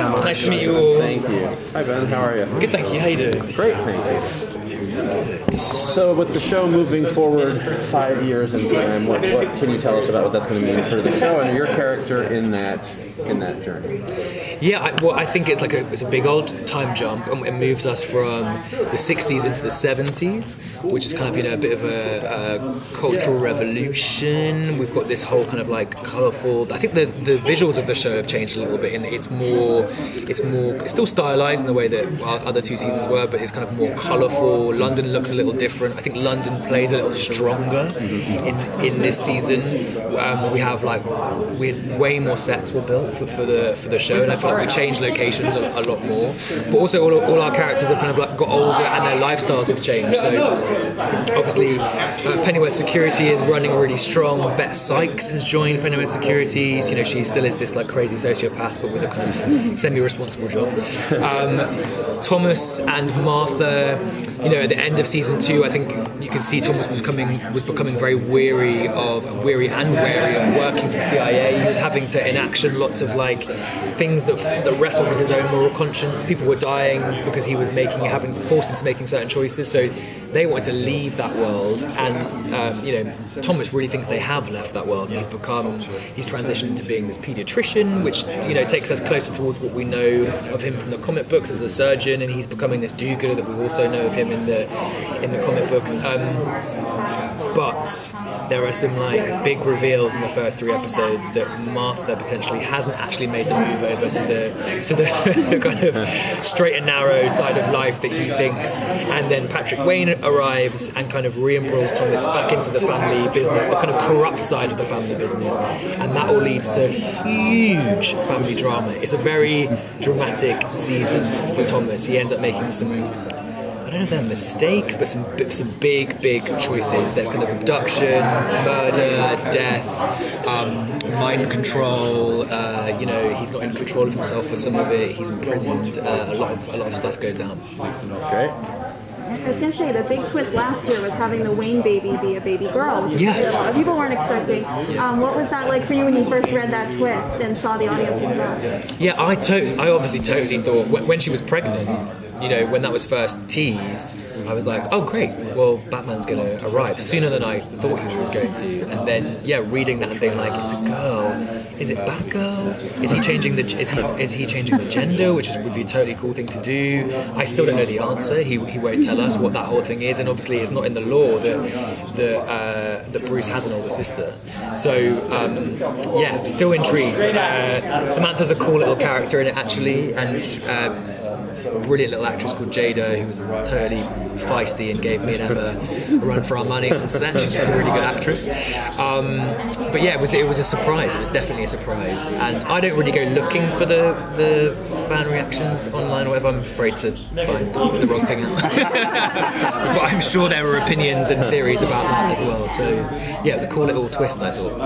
so much. Nice to meet you all. Thank you. Hi Ben, how are you? Good, thank you. How you doing? Great, thank you. So with the show moving forward 5 years in time, what can you tell us about what that's going to mean for the show and your character in that journey? Yeah, I think it's it's a big old time jump, and it moves us from the 60s into the 70s, which is kind of a bit of a cultural revolution. We've got this whole kind of colourful. I think the visuals of the show have changed a little bit, and it's still stylized in the way that our other two seasons were, but it's kind of more colourful. London looks a little different. I think London plays a little stronger in this season. We had way more sets were built for the show, and I feel like we changed locations a lot more. But also all our characters have kind of got older, and their lifestyles have changed. So obviously, Pennyworth Security is running really strong. Bette Sykes has joined Pennyworth Security. She still is this crazy sociopath, but with a kind of semi-responsible job. Thomas and Martha, at the end of season 2, I think you can see Thomas was becoming very wary and wary of working for the CIA. He was having to enaction lots of things that wrestled with his own moral conscience. People were dying because he was forced into making certain choices. So they wanted to leave that world, and Thomas really thinks they have left that world. And he's transitioned into being this paediatrician, which takes us closer towards what we know of him from the comic books as a surgeon, and he's becoming this do-gooder that we also know of him in the comic books. But there are some big reveals in the first 3 episodes that Martha potentially hasn't actually made the move over to the kind of straight and narrow side of life that he thinks. And then Patrick Wayne arrives and kind of re-embroils Thomas back into the family business, the kind of corrupt side of the family business, and that all leads to huge family drama. It's a very dramatic season for Thomas. He ends up making some, I don't know if they're mistakes, but some big choices. There's kind of abduction, murder, death, mind control. He's not in control of himself for some of it. He's imprisoned. A lot of stuff goes down. Great. I was going to say, the big twist last year was having the Wayne baby be a baby girl, which a lot of people weren't expecting. What was that like for you when you first read that twist and saw the audience response? Yeah, I obviously totally thought, when she was pregnant, when that was first teased, I was like, oh great, well Batman's going to arrive sooner than I thought he was going to. And then, reading that and being like, it's a girl. Is it Batgirl? Is he changing the gender, which would be a totally cool thing to do? I still don't know the answer. He won't tell us what that whole thing is, and obviously it's not in the law that Bruce has an older sister. So still intrigued. Samantha's a cool little character in it actually, and brilliant little actress called Jada, who was totally feisty and gave me and Emma a run for our money on set. She's a really good actress. But yeah, it was a surprise. It was definitely a surprise. And I don't really go looking for the fan reactions online or whatever. I'm afraid to find the wrong thing out. But I'm sure there were opinions and theories about that as well. So yeah, it was a cool little twist, I thought.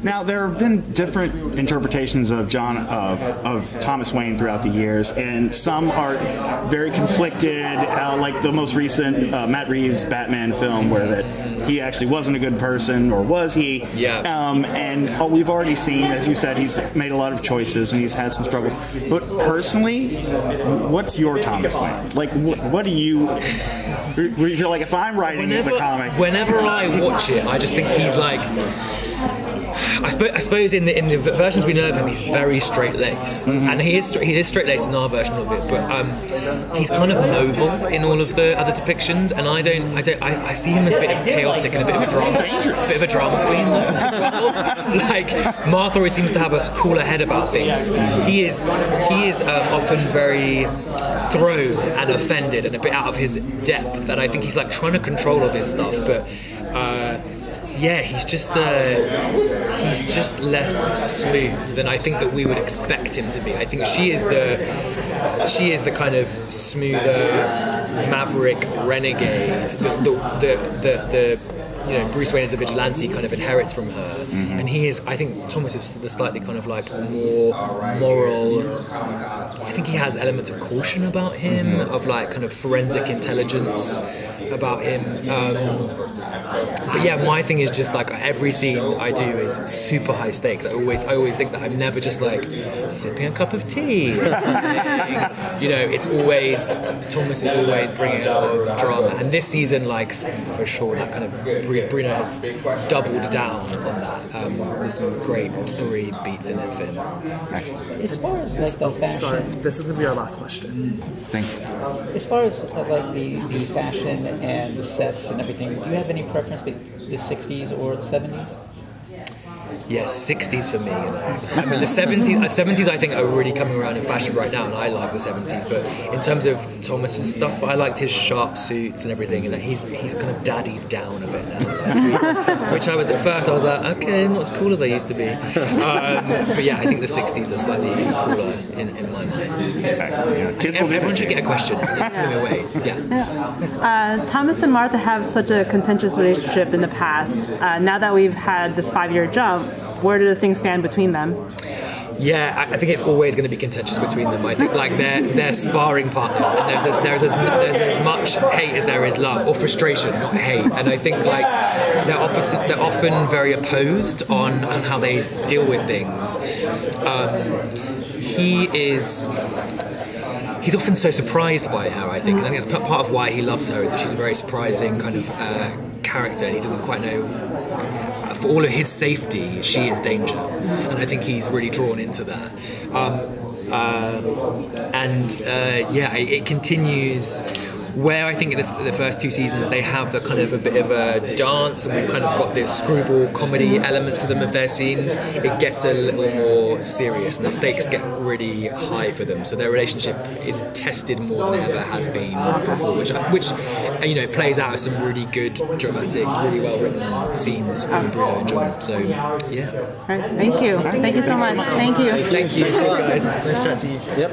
Now, there have been different interpretations of Thomas Wayne throughout the years, and some are very conflicted, like the most recent Matt Reeves Batman film, where that he actually wasn't a good person, or was he? Yeah. And we've already seen, as you said, he's made a lot of choices and he's had some struggles. But personally, what's your Thomas Wayne? Like, what do you? You're like, if I'm writing the comic. Whenever I watch it, I just think he's like. I suppose in the versions we know of him, he's very straight-laced, and he is straight-laced in our version of it. But he's kind of noble in all of the other depictions, and I see him as a bit of chaotic and a bit of a drama queen as well. Like Martha always seems to have a cooler head about things. He is often very thrown and offended and a bit out of his depth, and I think he's like trying to control all this stuff, but. Yeah, he's just less smooth than I think that we would expect him to be. I think she is the kind of smoother, maverick renegade that Bruce Wayne as a vigilante kind of inherits from her, and I think Thomas is the slightly kind of like more moral. I think he has elements of caution about him, of like kind of forensic intelligence about him. But yeah, my thing is just like every scene I do is super high stakes. I always think that I'm never just like sipping a cup of tea. It's always Thomas is always bringing a lot of drama, and this season, like for sure, that kind of Bruno has doubled down on that. There's some great story beats in it for him. Excellent. As far as like the fashion, Sorry, this is gonna be our last question. Thank you. as far as like the fashion and the sets and everything, do you have any preference between the 60s or the 70s? Yeah, 60s for me, I mean, the 70s I think are really coming around in fashion right now, and I like the 70s. But in terms of Thomas's stuff, I liked his sharp suits and everything, and he's kind of daddied down a bit now. Which at first I was like, okay, I'm not as cool as I used to be. But yeah, I think the 60s are slightly cooler in my mind. Everyone should get a question. Anyway, yeah. Thomas and Martha have such a contentious relationship in the past. Now that we've had this 5-year jump, where do the things stand between them? Yeah, I think it's always going to be contentious between them. I think like they're sparring partners, and there's as much hate as there is love, or frustration, not hate. And I think like they're often very opposed on how they deal with things. He's often so surprised by her, I think, and I think that's part of why he loves her, is that she's a very surprising kind of character, and he doesn't quite know. For all of his safety, she is danger, and I think he's really drawn into that. It continues. Where I think in the first 2 seasons they have the kind of a bit of a dance, and we've kind of got this screwball comedy element to them of their scenes. It gets a little more serious, and the stakes get really high for them. So their relationship is tested more than it ever has been before, which plays out as some really good, dramatic, really well written scenes from Bruno and John. So yeah. All right, thank you. Thank you so much. Thank you. Thank you. Thanks, guys. Nice chat to you. Yep.